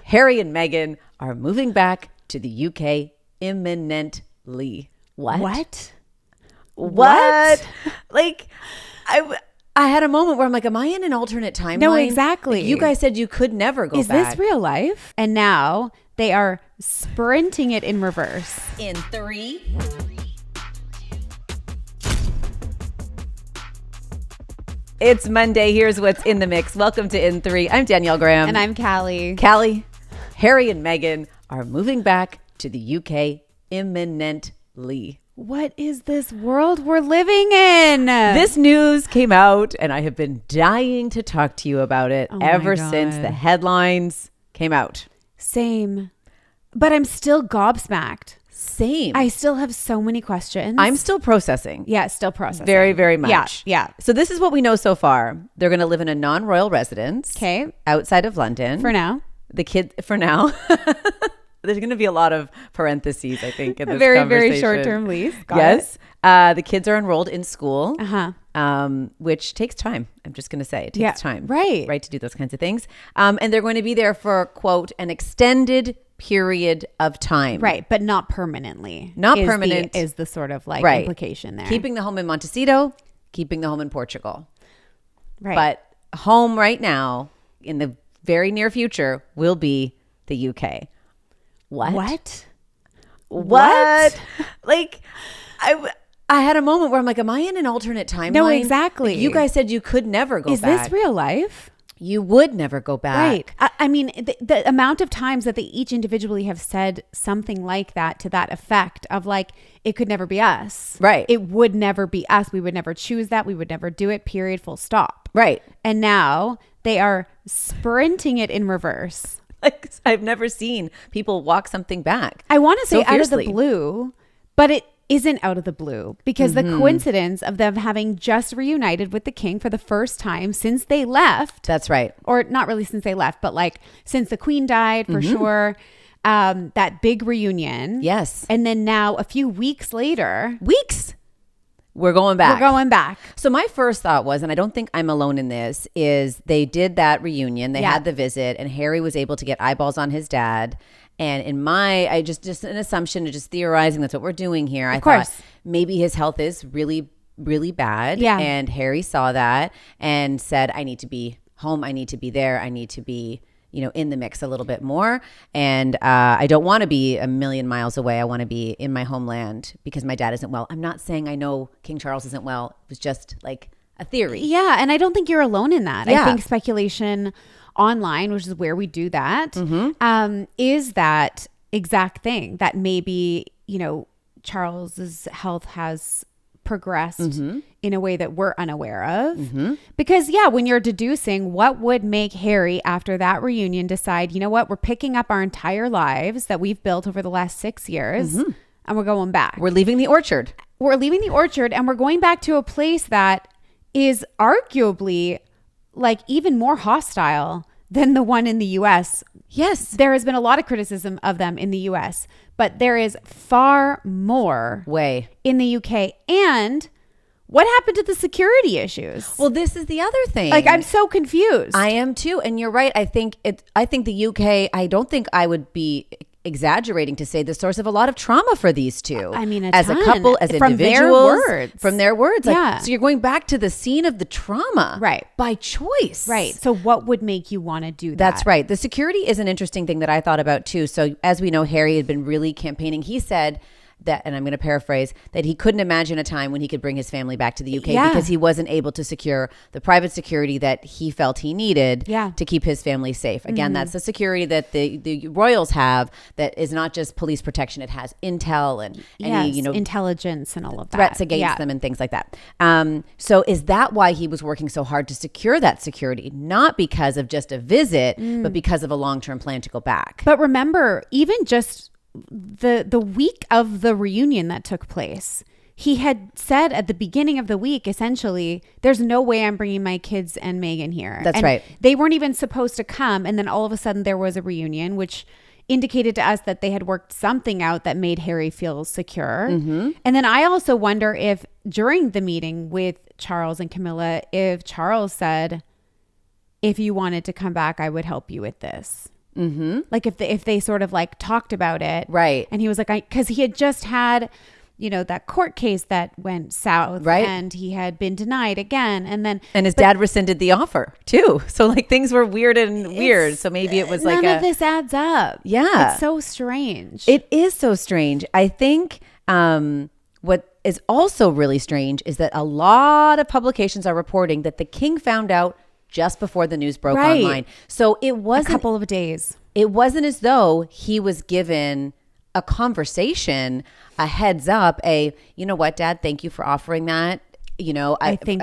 Harry and Meghan are moving back to the UK imminently. What? Like, I had a moment where I'm like, am I in an alternate timeline? No, exactly. Like, you guys said you could never go back. Is this real life? And now they are sprinting it in reverse. In 3. It's Monday. Here's what's in the mix. Welcome to In 3. I'm Danielle Graham. And I'm Callie. Callie, Harry and Meghan are moving back to the UK imminently. What is this world we're living in? This news came out and I have been dying to talk to you about it ever since the headlines came out. Same. But I'm still gobsmacked. Same. I still have so many questions. I'm still processing. Yeah, still processing. Very, very much. Yeah. So this is what we know so far. They're going to live in a non-royal residence. Okay. Outside of London. For now. The kid, for now. There's going to be a lot of parentheses, I think, in this very, conversation. very short-term lease. Yes. The kids are enrolled in school, which takes time. I'm just going to say it takes time. Right, to do those kinds of things. And they're going to be there for, quote, an extended period of time. Right, but not permanently. Not permanent. Is the sort of like implication there. Keeping the home in Montecito, keeping the home in Portugal. Right. But home right now, in the very near future, will be the UK. What? Like, I had a moment where I'm like, am I in an alternate timeline? No, exactly. Like, you guys said you could never go back. Is this real life? You would never go back. Right. I mean, the amount of times that they each individually have said something like that to that effect of like, it could never be us. Right. It would never be us. We would never choose that. We would never do it, period, full stop. Right. And now they are sprinting it in reverse. Like, I've never seen people walk something back. I want to say so out of the blue, but it isn't out of the blue because the coincidence of them having just reunited with the king for the first time since they left. That's right. Or not really since they left, but like since the queen died for sure. That big reunion. Yes. And then now a few weeks later. We're going back. So my first thought was, and I don't think I'm alone in this, is they did that reunion. They had the visit and Harry was able to get eyeballs on his dad. And in I just an assumption, just theorizing, that's what we're doing here. I thought maybe his health is really, really bad. Yeah. And Harry saw that and said, I need to be home. I need to be there. I need to be, in the mix a little bit more. And I don't want to be a million miles away. I want to be in my homeland because my dad isn't well. I'm not saying I know King Charles isn't well. It was just like a theory. Yeah. And I don't think you're alone in that. Yeah. I think speculation online, which is where we do that, is that exact thing that maybe, Charles's health has progressed in a way that we're unaware of. Because when you're deducing what would make Harry after that reunion decide, you know what, we're picking up our entire lives that we've built over the last 6 years and we're going back. We're leaving the orchard. And we're going back to a place that is arguably like even more hostile than the one in the US. Yes. There has been a lot of criticism of them in the US, but there is far more in the UK. And what happened to the security issues? Well, this is the other thing. Like, I'm so confused. I am too. And you're right. I think the UK, I don't think I would be exaggerating to say the source of a lot of trauma for these two. I mean, as a couple, as from individuals, from their words. Like, so you're going back to the scene of the trauma, right? By choice, right? So what would make you want to do that? That's right. The security is an interesting thing that I thought about too. So as we know, Harry had been really campaigning. He said that, and I'm going to paraphrase, that he couldn't imagine a time when he could bring his family back to the UK because he wasn't able to secure the private security that he felt he needed to keep his family safe. Again, that's the security that the royals have that is not just police protection. It has intel and any, intelligence and all of that. Threats against them and things like that. So is that why he was working so hard to secure that security? Not because of just a visit, but because of a long-term plan to go back. But remember, even just the week of the reunion that took place, he had said at the beginning of the week, essentially, there's no way I'm bringing my kids and Meghan here. That's right. They weren't even supposed to come. And then all of a sudden there was a reunion, which indicated to us that they had worked something out that made Harry feel secure. And then I also wonder if during the meeting with Charles and Camilla, if Charles said, if you wanted to come back, I would help you with this. Like if they sort of like talked about it. Right. And he was like, because he had just had, you know, that court case that went south. Right. And he had been denied again. And his dad rescinded the offer too. So like things were weird. So maybe it was like none of this adds up. Yeah. It's so strange. It is so strange. I think what is also really strange is that a lot of publications are reporting that the king found out just before the news broke online. So it wasn't a couple of days. It wasn't as though he was given a conversation, a heads up, you know what, Dad, thank you for offering that. You know, I think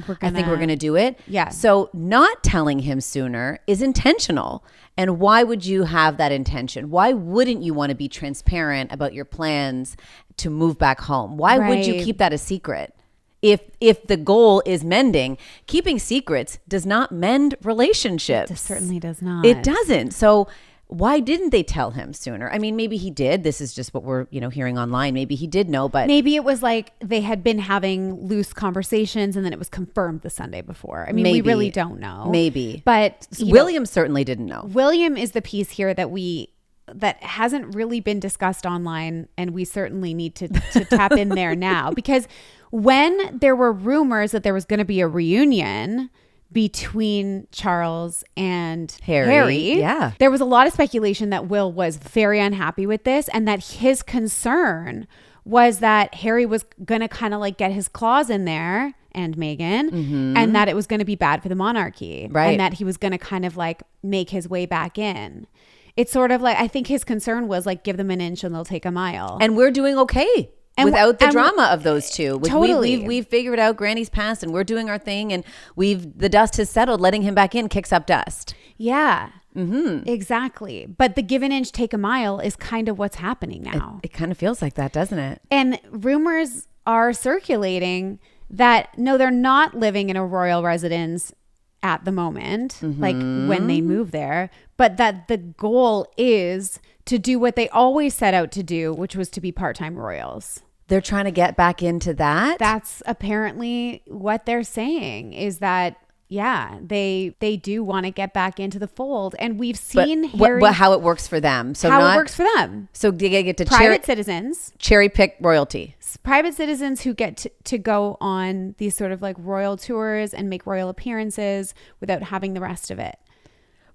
we're gonna do it. Yeah. So not telling him sooner is intentional. And why would you have that intention? Why wouldn't you want to be transparent about your plans to move back home? Why would you keep that a secret? If the goal is mending, keeping secrets does not mend relationships. It certainly does not. It doesn't. So why didn't they tell him sooner? I mean, maybe he did. This is just what we're, hearing online. Maybe he did know, but maybe it was like they had been having loose conversations and then it was confirmed the Sunday before. I mean, we really don't know. Maybe. But William certainly didn't know. William is the piece here that hasn't really been discussed online, and we certainly need to tap in there now, because when there were rumors that there was going to be a reunion between Charles and Harry, there was a lot of speculation that Will was very unhappy with this, and that his concern was that Harry was going to kind of like get his claws in there, and Meghan, and that it was going to be bad for the monarchy, and that he was going to kind of like make his way back in. It's sort of like, I think his concern was like, give them an inch and they'll take a mile. And we're doing okay without the drama of those two. Totally. We've figured out Granny's past and we're doing our thing, and the dust has settled. Letting him back in kicks up dust. Yeah, exactly. But the give an inch, take a mile is kind of what's happening now. It kind of feels like that, doesn't it? And rumors are circulating that, no, they're not living in a royal residence at the moment, like when they move there, but that the goal is to do what they always set out to do, which was to be part-time royals. They're trying to get back into that? That's apparently what they're saying, is that, yeah, they do want to get back into the fold. And we've seen how it works for them. So it works for them. So they get to private citizens, cherry pick royalty. Private citizens who get to go on these sort of like royal tours and make royal appearances without having the rest of it.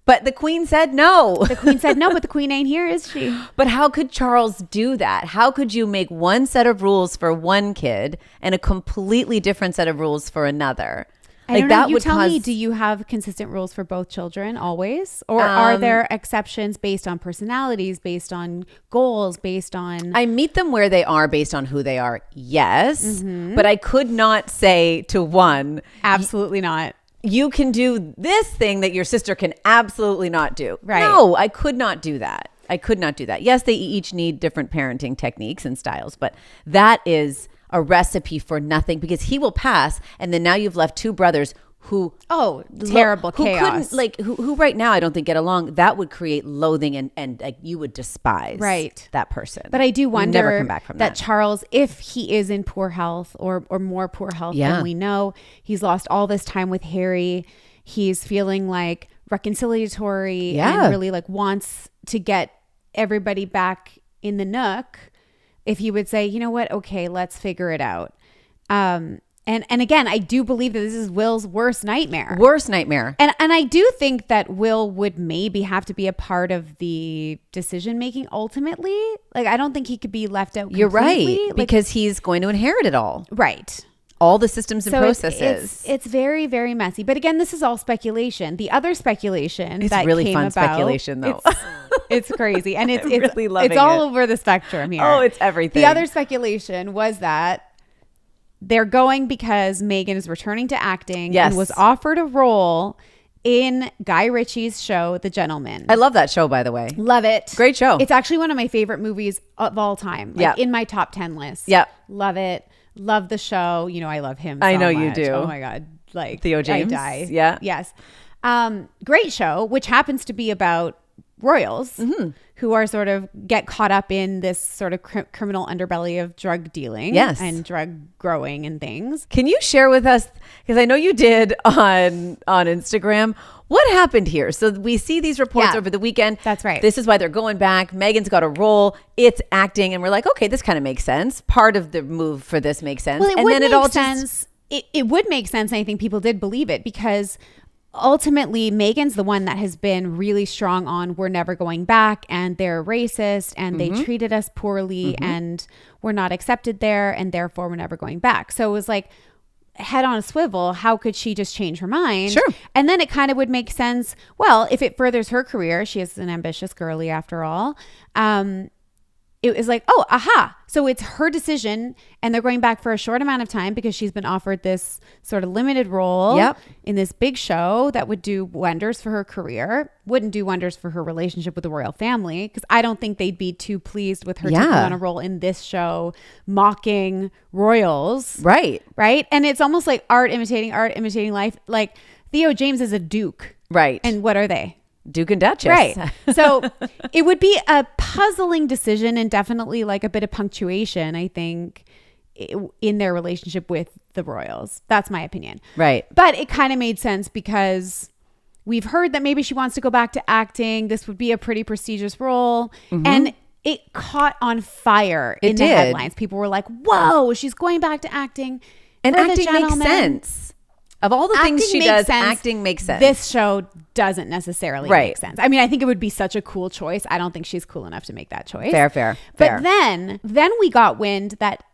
But the Queen said no. The Queen said no, but the Queen ain't here, is she? But how could Charles do that? How could you make one set of rules for one kid and a completely different set of rules for another? I don't know. You tell me, do you have consistent rules for both children always? Or are there exceptions based on personalities, based on goals, based on... I meet them where they are based on who they are, yes. But I could not say to one... Absolutely not. You can do this thing that your sister can absolutely not do. Right. No, I could not do that. Yes, they each need different parenting techniques and styles, but that is a recipe for nothing, because he will pass, and then now you've left two brothers who terrible chaos, who right now I don't think get along. That would create loathing, and like you would despise that person. But I do wonder never come back from that. Charles, if he is in poor health or more poor health than we know, he's lost all this time with Harry. He's feeling like reconciliatory and really like wants to get everybody back in the nook. If he would say, you know what, okay, let's figure it out. And again, I do believe that this is Will's worst nightmare. And I do think that Will would maybe have to be a part of the decision making ultimately. Like, I don't think he could be left out completely. You're right, because he's going to inherit it all. Right. All the systems and processes. It's very, very messy. But again, this is all speculation. The other speculation it's that really came fun about, speculation though. It's crazy. And it's really loving it's all over the spectrum here. Oh, it's everything. The other speculation was that they're going because Meghan is returning to acting and was offered a role in Guy Ritchie's show, The Gentleman. I love that show, by the way. Love it. Great show. It's actually one of my favorite movies of all time. Like in my top 10 list. Yeah. Love it. Love the show. You know, I love him so I know much. you do. Oh my God. Like Theo James. I die. Yeah. Yes. Great show, which happens to be about royals who are sort of get caught up in this sort of criminal underbelly of drug dealing and drug growing and things. Can you share with us, because I know you did on Instagram, what happened here? So we see these reports over the weekend. That's right. This is why they're going back. Meghan's got a role. It's acting. And we're like, okay, this kind of makes sense. Part of the move for this makes sense. Well, it would make sense. And I think people did believe it because ultimately Meghan's the one that has been really strong on we're never going back and they're racist and they treated us poorly and we're not accepted there and therefore we're never going back. So it was like, head on a swivel, how could she just change her mind? Sure. And then it kind of would make sense. Well, if it furthers her career, she is an ambitious girly after all. It was like, oh, aha. So it's her decision and they're going back for a short amount of time because she's been offered this sort of limited role in this big show that would do wonders for her career, wouldn't do wonders for her relationship with the royal family because I don't think they'd be too pleased with her taking on a role in this show mocking royals. Right. Right. And it's almost like art imitating life. Like Theo James is a duke. Right. And what are they? Duke and Duchess. Right. So it would be a puzzling decision and definitely like a bit of punctuation, I think, in their relationship with the royals. That's my opinion. Right. But it kind of made sense because we've heard that maybe she wants to go back to acting. This would be a pretty prestigious role. And it caught on fire in the headlines. People were like, whoa, she's going back to acting. And acting makes sense. Of all the things she does, acting makes sense. This show doesn't necessarily make sense. I mean, I think it would be such a cool choice. I don't think she's cool enough to make that choice. Fair. But then we got wind that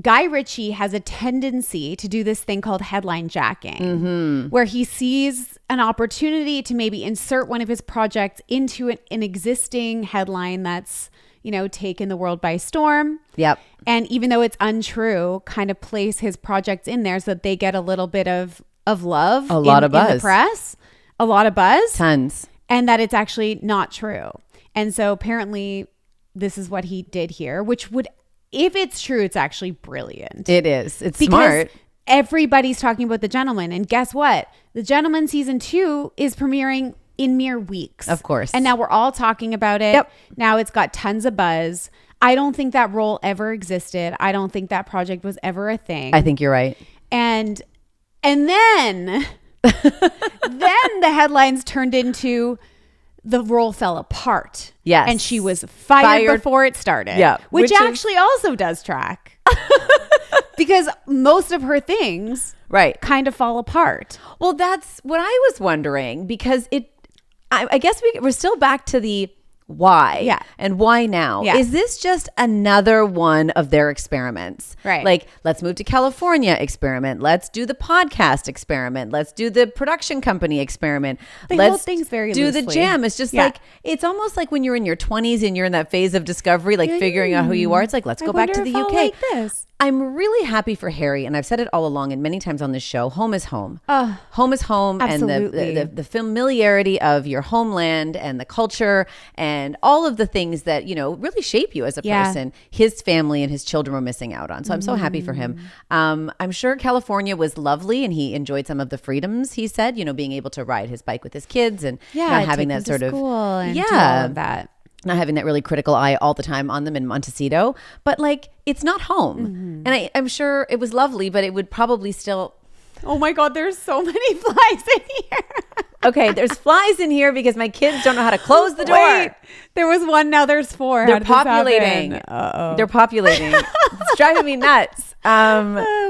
Guy Ritchie has a tendency to do this thing called headline jacking, where he sees an opportunity to maybe insert one of his projects into an existing headline that's, you know, taken the world by storm. Yep. And even though it's untrue, kind of place his projects in there so that they get a little bit of love. A lot of buzz. In the press. A lot of buzz. Tons. And that it's actually not true. And so apparently this is what he did here, which would, if it's true, it's actually brilliant. It is. It's because smart. Everybody's talking about The Gentleman. And guess what? The Gentleman season 2 is premiering in mere weeks. Of course. And now we're all talking about it. Yep. Now it's got tons of buzz. I don't think that role ever existed. I don't think that project was ever a thing. I think you're right. And then the headlines turned into the role fell apart. Yes. And she was fired before it started. Yeah. Which actually also does track. Because most of her things kind of fall apart. Well, that's what I was wondering because I guess we're still back to the why. Yeah. And why now? Yeah. Is this just another one of their experiments? Right. Like, let's move to California experiment. Let's do the podcast experiment. Let's do the production company experiment. They hold things very do loosely. The jam. It's just like, it's almost like when you're in your 20s and you're in that phase of discovery, like figuring out who you are. It's like, let's go back to the UK. Like this. I'm really happy for Harry, and I've said it all along and many times on this show, home is home. Home is home. Absolutely. And the familiarity of your homeland and the culture and all of the things that, you know, really shape you as a person, his family and his children were missing out on. So I'm so happy for him. I'm sure California was lovely and he enjoyed some of the freedoms, he said, you know, being able to ride his bike with his kids and not having that sort of, do all of that. Not having that really critical eye all the time on them in Montecito, but like it's not home. And I'm sure it was lovely, but it would probably still. Oh my God, there's so many flies in here. Okay, there's flies in here because my kids don't know how to close the door. Wait, there was one, now there's 4. They're populating. They're populating. It's driving me nuts.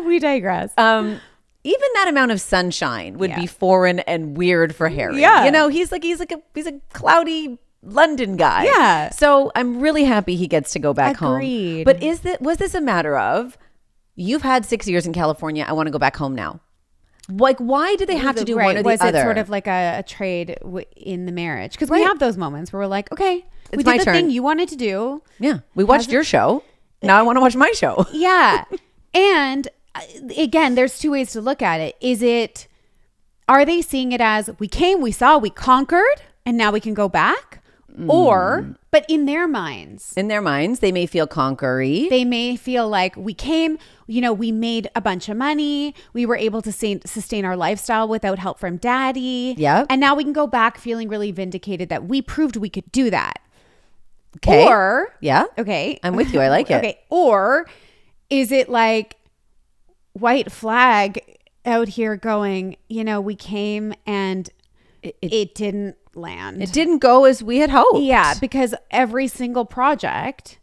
We digress. Even that amount of sunshine would be foreign and weird for Harry. Yeah. You know, he's a cloudy London guy. Yeah. So I'm really happy he gets to go back Agreed. home. But was this a matter of you've had 6 years in California, I want to go back home now? Like, why do they have to do one or the other? Was it sort of like a trade in the marriage? Because we have those moments where we're like, okay, we my did the turn. thing you wanted to do. Yeah. We watched your show. Now I want to watch my show. Yeah. And again, there's 2 ways to look at it. Are they seeing it as we came, we saw, we conquered, and now we can go back? But in their minds, they may feel conquery. They may feel like we came, we made a bunch of money. We were able to sustain our lifestyle without help from daddy. Yeah. And now we can go back feeling really vindicated that we proved we could do that. Okay. Or, yeah. Okay. I'm with you. I like it. Okay. Or is it like white flag out here going, we came and it didn't land. It didn't go as we had hoped. Yeah, because every single project,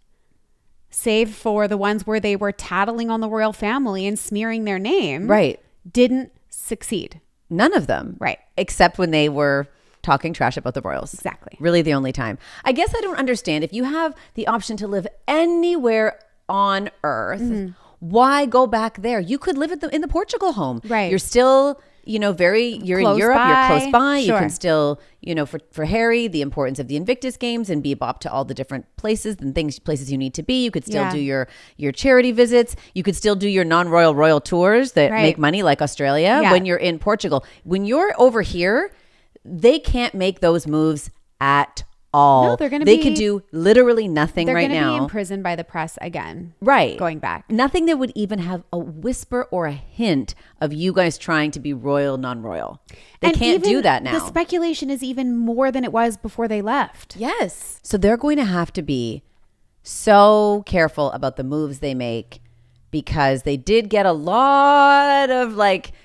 save for the ones where they were tattling on the royal family and smearing their name, right, didn't succeed. None of them. Right. Except when they were talking trash about the royals. Exactly. Really the only time. I guess I don't understand. If you have the option to live anywhere on earth, why go back there? You could live in the Portugal home. Right. You're still, you're in Europe, you're close by. Sure. You can still, for Harry, the importance of the Invictus Games and be bop to all the different places and places you need to be. You could still do your charity visits. You could still do your non-royal tours that make money like Australia when you're in Portugal. When you're over here, they can't make those moves at all. No, they could do literally nothing right now. They're going to be imprisoned by the press again. Right. Going back. Nothing that would even have a whisper or a hint of you guys trying to be royal, non-royal. They can't do that now. The speculation is even more than it was before they left. Yes. So they're going to have to be so careful about the moves they make, because they did get a lot of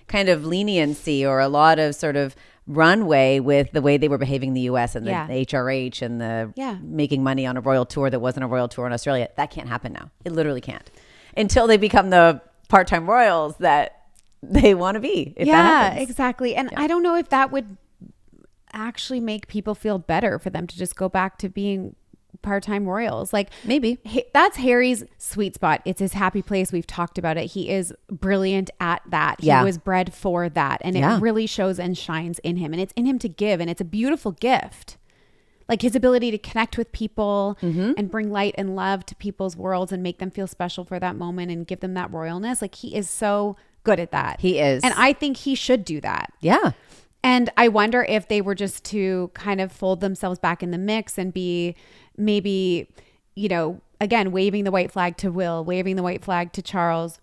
kind of leniency or a lot of sort of runway with the way they were behaving in the US and the HRH and the making money on a royal tour that wasn't a royal tour in Australia. That can't happen now. It literally can't until they become the part-time royals that they want to be. If that happens. Exactly. And I don't know if that would actually make people feel better for them to just go back to being part-time royals. Maybe that's Harry's sweet spot. It's his happy place. We've talked about it. He is brilliant at that. He was bred for that, and it really shows and shines in him, and it's in him to give, and it's a beautiful gift. His ability to connect with people and bring light and love to people's worlds and make them feel special for that moment and give them that royalness. He is so good at that. He is. And I think he should do that. Yeah. And I wonder if they were just to kind of fold themselves back in the mix and be maybe, again, waving the white flag to Will, waving the white flag to Charles,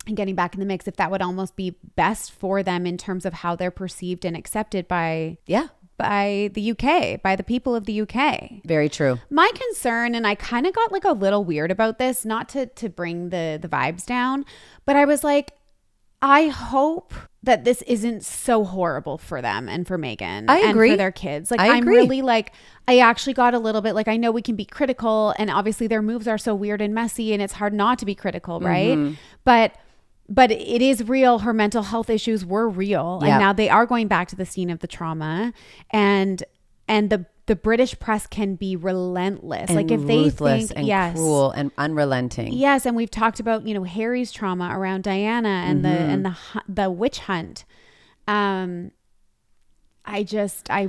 and getting back in the mix, if that would almost be best for them in terms of how they're perceived and accepted by the UK, by the people of the UK. Very true. My concern, and I kind of got a little weird about this, not to bring the vibes down, but I was like, I hope that this isn't so horrible for them and for Meghan and for their kids. I'm really I actually got a little bit I know we can be critical, and obviously their moves are so weird and messy and it's hard not to be critical, right? But it is real. Her mental health issues were real. And now they are going back to the scene of the trauma, and the British press can be relentless. And if they ruthless think and cruel and unrelenting. Yes, and we've talked about Harry's trauma around Diana and the witch hunt. I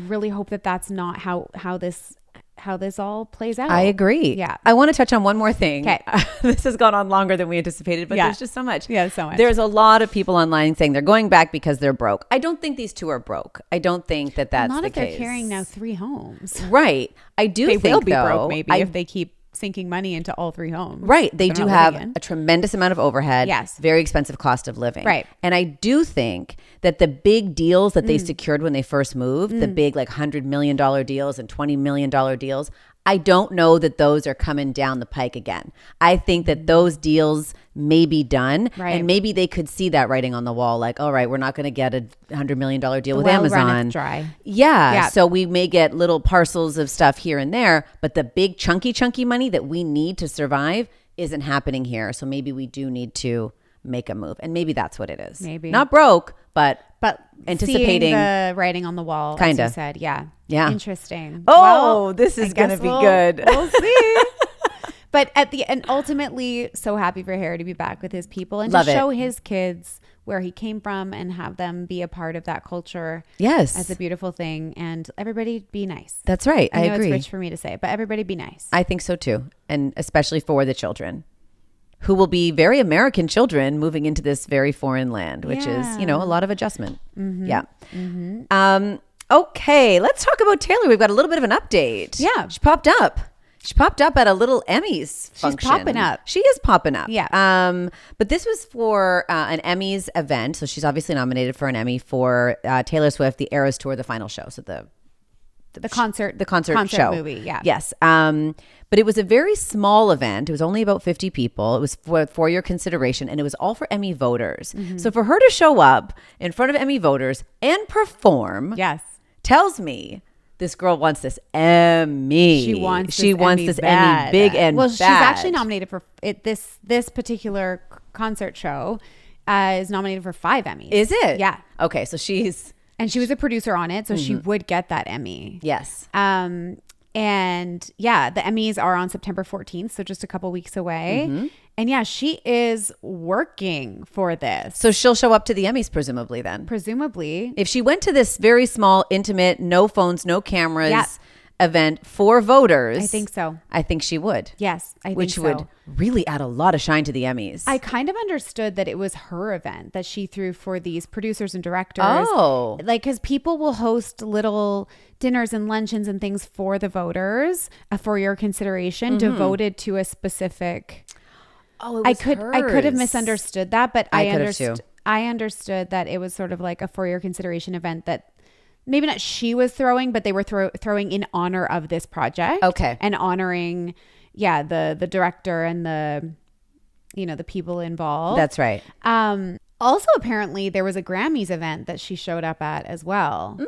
really hope that that's not how this all plays out. I agree. Yeah. I want to touch on one more thing. Okay. This has gone on longer than we anticipated, but there's just so much. Yeah, so much. There's a lot of people online saying they're going back because they're broke. I don't think these two are broke. I don't think that's the case. Not if they're carrying now 3 homes. Right. I do think, they will be though, broke maybe if they keep sinking money into all 3 homes. Right. They do have a tremendous amount of overhead. Yes. Very expensive cost of living. Right. And I do think that the big deals that they secured when they first moved, the big $100 million deals and $20 million deals, I don't know that those are coming down the pike again. I think that those deals may be done, and maybe they could see that writing on the wall, all right, we're not going to get a $100 million deal with Amazon. Dry. Yeah. So we may get little parcels of stuff here and there, but the big chunky money that we need to survive isn't happening here. So maybe we do need to make a move, and maybe that's what it is. Maybe not broke, but anticipating the writing on the wall, kind of. as you said. Yeah. Interesting. This is going to be good. We'll see. But ultimately, so happy for Harry to be back with his people and to show his kids where he came from and have them be a part of that culture. Yes. As a beautiful thing. And everybody be nice. That's right. I know agree. It's rich for me to say, but everybody be nice. I think so too. And especially for the children, who will be very American children moving into this very foreign land, which is, a lot of adjustment. Yeah. Okay, let's talk about Taylor. We've got a little bit of an update. Yeah. She popped up. She popped up at a little Emmys function. She's popping up. She is popping up. Yeah. But this was for an Emmys event. So she's obviously nominated for an Emmy for Taylor Swift, the Eras Tour, the final show. So the concert show movie. Yeah. Yes. But it was a very small event. It was only about 50 people. It was for your consideration, and it was all for Emmy voters. So for her to show up in front of Emmy voters and perform, Yes, tells me this girl wants this Emmy. she wants this bad. Emmy big and well, bad. she's actually nominated for it. This particular concert show is nominated for 5 Emmys. Is it? Yeah. Okay, so she's And she was a producer on it, so she would get that Emmy. yes. And yeah, the Emmys are on September 14th, so just a couple weeks away. And yeah, she is working for this. So she'll show up to the Emmys presumably then. Presumably. If she went to this very small, intimate, no phones, no cameras Yeah. event for voters, I think so. I think she would. Yes, I think Which so. would really add a lot of shine to the Emmys. I kind of understood that it was her event that she threw for these producers and directors. Oh. Like, because people will host little dinners and luncheons and things for the voters for your consideration devoted to a specific... Oh, it I was could have hers. misunderstood that, but I could have too. I understood that it was sort of like a for your consideration event that maybe not she was throwing, but they were throwing in honor of this project. Okay. And honoring, the director and the people involved. That's right. Also, apparently, there was a Grammys event that she showed up at as well,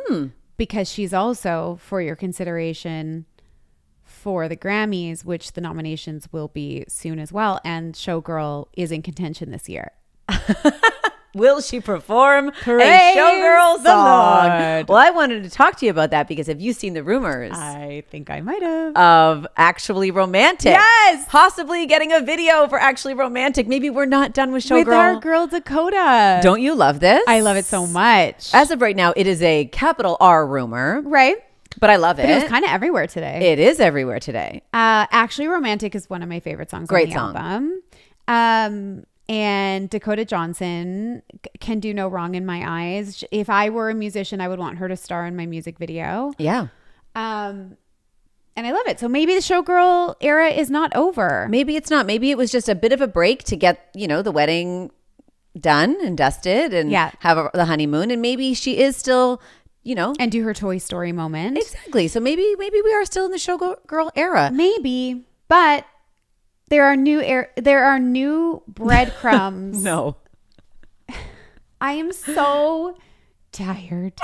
because she's also for your consideration for the Grammys, which the nominations will be soon as well. And Showgirl is in contention this year. Will she perform Praise a Showgirl the song? Lord. Well, I wanted to talk to you about that because have you seen the rumors I think I might have. of Actually Romantic? Yes! Possibly getting a video for Actually Romantic. Maybe we're not done with Showgirl. With our girl Dakota. Don't you love this? I love it so much. As of right now, it is a capital R rumor, Right? but I love it. But it was kind of everywhere today. It is everywhere today. Actually Romantic is one of my favorite songs Great on the album. And Dakota Johnson can do no wrong in my eyes. If I were a musician, I would want her to star in my music video. Yeah. And I love it. So maybe the Showgirl era is not over. Maybe it's not. Maybe it was just a bit of a break to get, the wedding done and dusted and have the honeymoon. And maybe she is still, And do her Toy Story moment. Exactly. So maybe we are still in the Showgirl era. Maybe, but there are new breadcrumbs. No. I am so tired.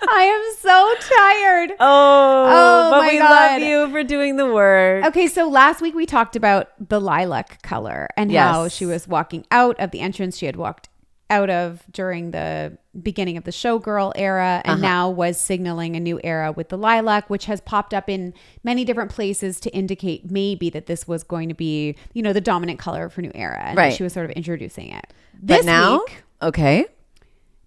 I am so tired. Oh, but my we God. love you for doing the work. Okay, so last week we talked about the lilac color and how she was walking out of the entrance she had walked out of during the beginning of the Showgirl era and now was signaling a new era with the lilac, which has popped up in many different places to indicate maybe that this was going to be, the dominant color of her new era. And that she was sort of introducing it. This week, okay.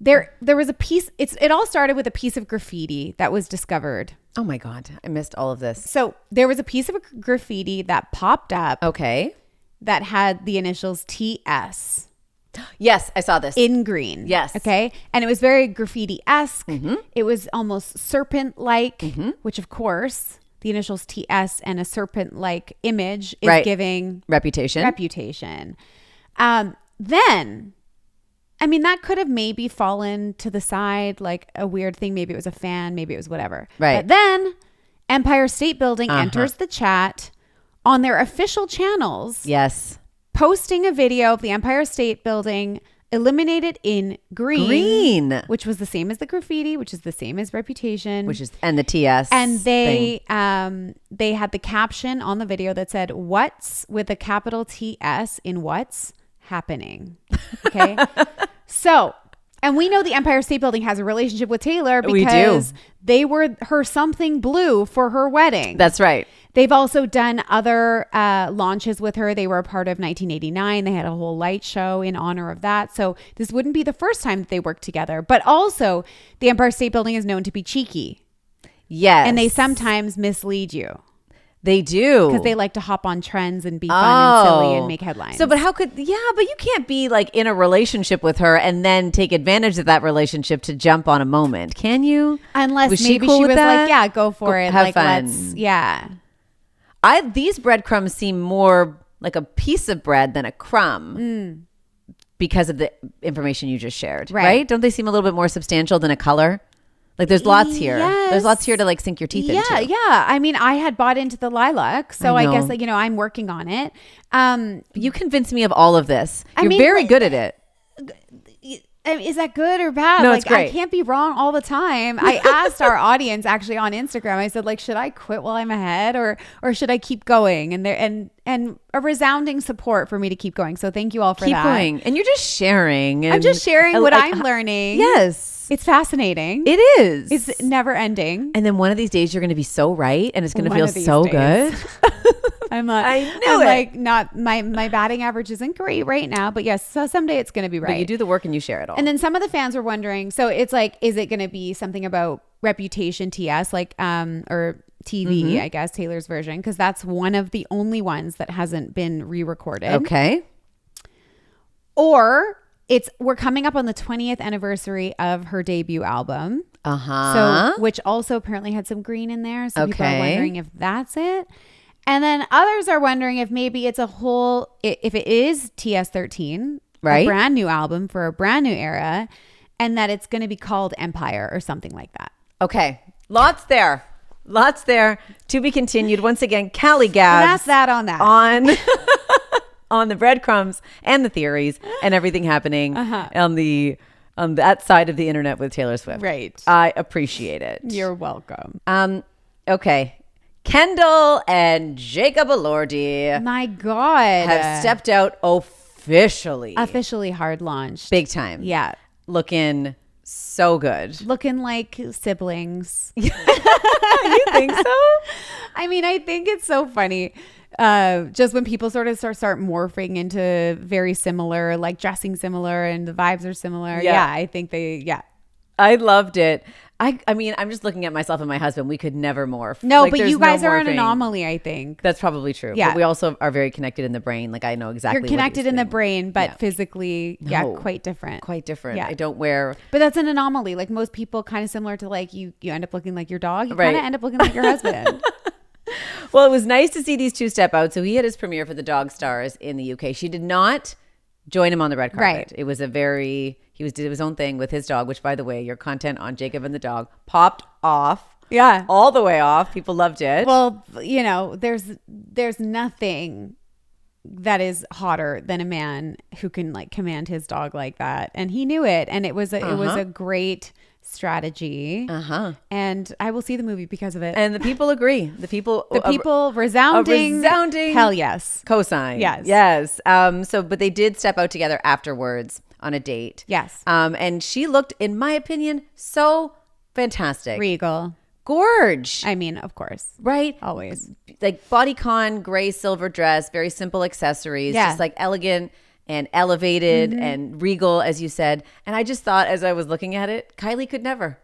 there was a piece, it all started with a piece of graffiti that was discovered. Oh my God. I missed all of this. So there was a piece of graffiti that popped up Okay. that had the initials TS. Yes, I saw this. In green. Yes. Okay. And it was very graffiti-esque. It was almost serpent-like, which of course the initials TS and a serpent-like image is giving Reputation. Then, I mean, that could have maybe fallen to the side like a weird thing. Maybe it was a fan, maybe it was whatever. Right. But then Empire State Building enters the chat on their official channels. Yes. Posting a video of the Empire State Building illuminated in green, which was the same as the graffiti, which is the same as Reputation, and the TS. And they had the caption on the video that said "What's" with a capital TS in "What's happening." Okay, so. And we know the Empire State Building has a relationship with Taylor because they were her something blue for her wedding. That's right. They've also done other launches with her. They were a part of 1989. They had a whole light show in honor of that. So this wouldn't be the first time that they worked together. But also, the Empire State Building is known to be cheeky. Yes. And they sometimes mislead you. They do. Because they like to hop on trends and be fun and silly and make headlines. So, but but you can't be like in a relationship with her and then take advantage of that relationship to jump on a moment, can you? Unless was maybe she, cool she with was that? like, yeah, go for it. Have like, fun. These breadcrumbs seem more like a piece of bread than a crumb because of the information you just shared, right? Don't they seem a little bit more substantial than a color? Like there's lots here. Yes. There's lots here to like sink your teeth into. Yeah. I mean, I had bought into the lilac, so I guess like, I'm working on it. You convinced me of all of this. You're mean, very good at it. Is that good or bad? No, like, it's great. I can't be wrong all the time. I asked our audience actually on Instagram. I said, like, should I quit while I'm ahead or should I keep going? And a resounding support for me to keep going. So thank you all for that. Keep going. And you're just sharing. I'm just sharing what I'm learning. Yes. It's fascinating. It is. It's never ending. And then one of these days you're going to be so right and it's going to feel so good. I'm like, not my batting average isn't great right now, but yes, so someday it's going to be right. But you do the work and you share it all. And then some of the fans were wondering, so it's like, is it going to be something about Reputation TS, like, or TV, I guess, Taylor's version, because that's one of the only ones that hasn't been re-recorded. Okay. Or we're coming up on the 20th anniversary of her debut album. So, which also apparently had some green in there. So people are wondering if that's it. And then others are wondering if maybe it's if it is TS13, right? A brand new album for a brand new era, and that it's going to be called Empire or something like that. Okay. Lots there to be continued. Once again, Callie Gabbs. And that's that on that. On the breadcrumbs and the theories and everything happening on that side of the internet with Taylor Swift. Right. I appreciate it. You're welcome. Okay. Kendall and Jacob Elordi. My God. Have stepped out officially. Officially hard launched. Big time. Yeah. Looking so good. Looking like siblings. You think so? I mean, I think it's so funny. Just when people sort of start morphing into very similar, like dressing similar and the vibes are similar. Yeah, I think I loved it. I mean, I'm just looking at myself and my husband. We could never morph. No, like, but you guys are an anomaly, I think. That's probably true. Yeah. But we also are very connected in the brain. Like I know exactly. You're connected in the brain, but physically, quite different. Quite different. Yeah. I don't wear. But that's an anomaly. Like most people kind of similar to like you end up looking like your dog. You right. kind of end up looking like your husband. Well, it was nice to see these two step out. So he had his premiere for the Dog Stars in the UK. She did not join him on the red carpet. Right. It was did his own thing with his dog, which by the way, your content on Jacob and the dog popped off. Yeah. All the way off. People loved it. Well, there's nothing that is hotter than a man who can like command his dog like that. And he knew it. And it was a great strategy. And I will see the movie because of it. And the people agree. The people resounding hell yes. Cosign. Yes. But they did step out together afterwards on a date. Yes. And she looked, in my opinion, so fantastic. Regal. Gorge. I mean, of course. Right? Always. Like bodycon, gray silver dress, very simple accessories, just like elegant and elevated and regal, as you said. And I just thought, as I was looking at it, Kylie could never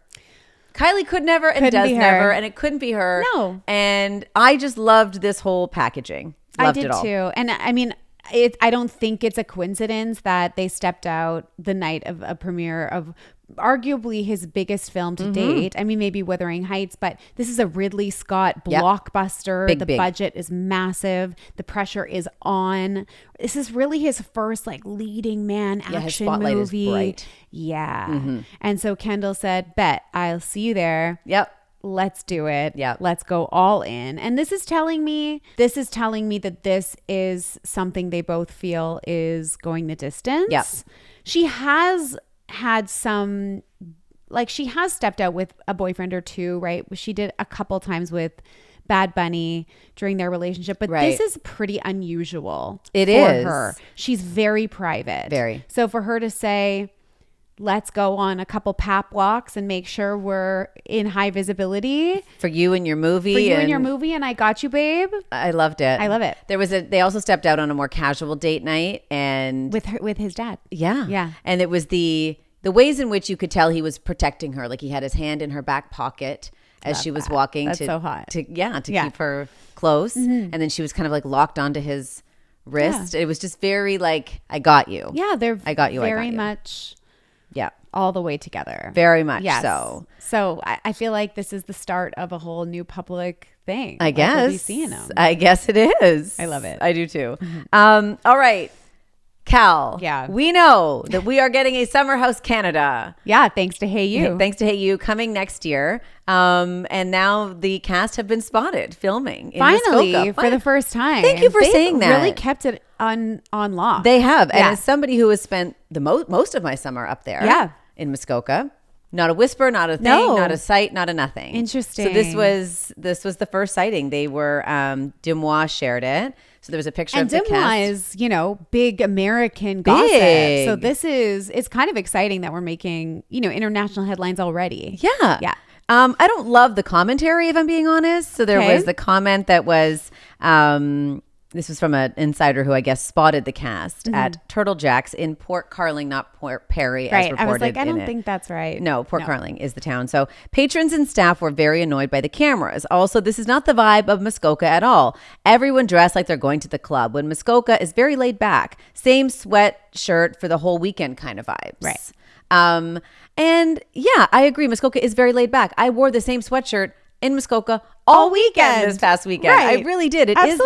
and does never, and it couldn't be her. No. And I just loved this whole packaging. Loved it all. I did too. And I mean, I don't think it's a coincidence that they stepped out the night of a premiere of arguably his biggest film to date. I mean, maybe Wuthering Heights, but this is a Ridley Scott blockbuster. Big. The budget is massive. The pressure is on. This is really his first like leading man action his spotlight movie. Is bright. Yeah. And so Kendall said, bet I'll see you there. Yep. Let's do it. Yeah. Let's go all in. And this is telling me that this is something they both feel is going the distance. Yep. She has had some, like she has stepped out with a boyfriend or two, right? She did a couple times with Bad Bunny during their relationship, but this is pretty unusual for her. She's very private. Very. So for her to say, let's go on a couple pap walks and make sure we're in high visibility for you and your movie. And I got you, babe. I loved it. I love it. They also stepped out on a more casual date night and with his dad. Yeah. And it was the ways in which you could tell he was protecting her. Like he had his hand in her back pocket as she was walking. That's so hot. To keep her close. And then she was kind of like locked onto his wrist. It was just very like, I got you. Yeah, they're I got you. very much all the way together. Very much so. So I feel like this is the start of a whole new public thing. I guess. We'll be seeing them. I guess it is. I love it. I do too. All right. Cal, we know that we are getting a Summer House Canada. Yeah, thanks to Hey You. Thanks to Hey You, coming next year. And now the cast have been spotted filming in Finally, for the first time. Thank you for saying that. Really kept it on lock. They have. And as somebody who has spent the most of my summer up there in Muskoka, not a whisper, not a thing, not a sight, not a nothing. Interesting. So this was the first sighting. They were, Demois shared it. So there was a picture of the cast. And Demois is, big American gossip. So it's kind of exciting that we're making, international headlines already. Yeah. Yeah. I don't love the commentary, if I'm being honest. So there was the comment that was, this was from an insider who I guess spotted the cast at Turtle Jack's in Port Carling, not Port Perry, as reported. I was like, I don't think that's right. No, Port Carling is the town. So patrons and staff were very annoyed by the cameras. Also, this is not the vibe of Muskoka at all. Everyone dressed like they're going to the club, when Muskoka is very laid back. Same sweatshirt for the whole weekend kind of vibes. Right. And yeah, I agree. Muskoka is very laid back. I wore the same sweatshirt in Muskoka all weekend this past weekend. Right. I really did. It is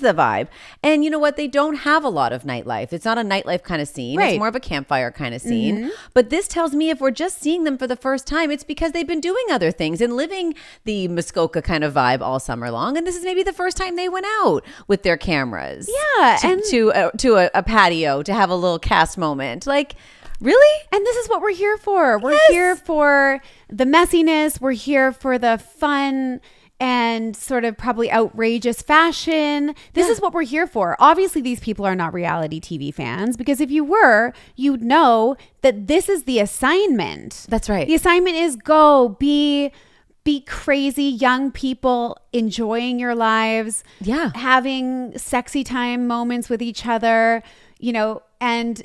the vibe. And you know what? They don't have a lot of nightlife. It's not a nightlife kind of scene. Right. It's more of a campfire kind of scene. But this tells me if we're just seeing them for the first time, it's because they've been doing other things and living the Muskoka kind of vibe all summer long. And this is maybe the first time they went out with their cameras. Yeah. To a patio to have a little cast moment. Like, really? And this is what we're here for. We're here for the messiness. We're here for the fun and sort of probably outrageous fashion. This is what we're here for. Obviously, these people are not reality TV fans, because if you were, you'd know that this is the assignment. That's right. The assignment is go be crazy young people, enjoying your lives, having sexy time moments with each other, and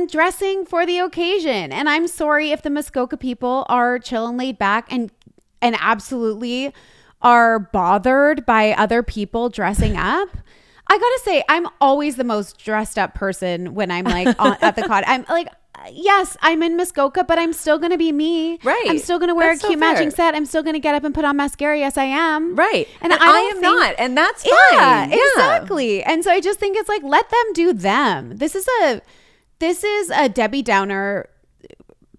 dressing for the occasion. And I'm sorry if the Muskoka people are chill and laid back and absolutely are bothered by other people dressing up. I gotta say, I'm always the most dressed up person when I'm like at the cottage. I'm like, yes, I'm in Muskoka, but I'm still gonna be me. Right. I'm still gonna wear a cute matching set. I'm still gonna get up and put on mascara. Yes, I am. Right. And I am not. And that's fine. Yeah, exactly. And so I just think it's like, let them do them. This is a Debbie Downer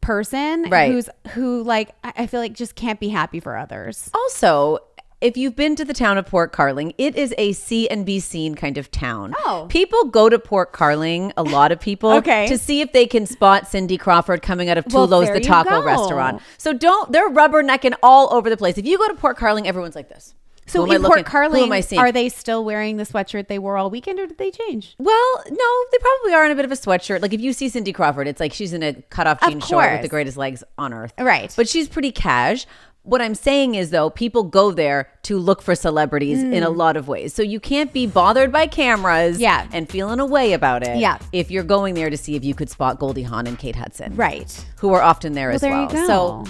person, right, who like, I feel like just can't be happy for others. Also, if you've been to the town of Port Carling, it is a see and be seen kind of town. People go to Port Carling, a lot of people, to see if they can spot Cindy Crawford coming out of Tulo's, the taco restaurant. So they're rubbernecking all over the place. If you go to Port Carling, everyone's like this. So in Port Carling, are they still wearing the sweatshirt they wore all weekend, or did they change? Well, no, they probably are in a bit of a sweatshirt. Like if you see Cindy Crawford, it's like she's in a cutoff jean short with the greatest legs on earth. Right. But she's pretty cash. What I'm saying is, though, people go there to look for celebrities in a lot of ways. So you can't be bothered by cameras and feeling a way about it if you're going there to see if you could spot Goldie Hawn and Kate Hudson. Right. Who are often there as well. You go. So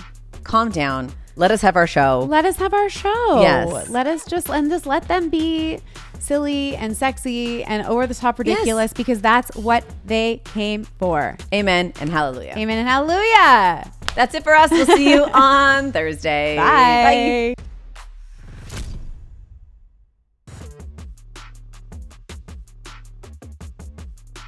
calm down. Let us have our show. Yes. Just let them be silly and sexy and over the top ridiculous, because that's what they came for. Amen and hallelujah. Amen and hallelujah. That's it for us. We'll see you on Thursday. Bye.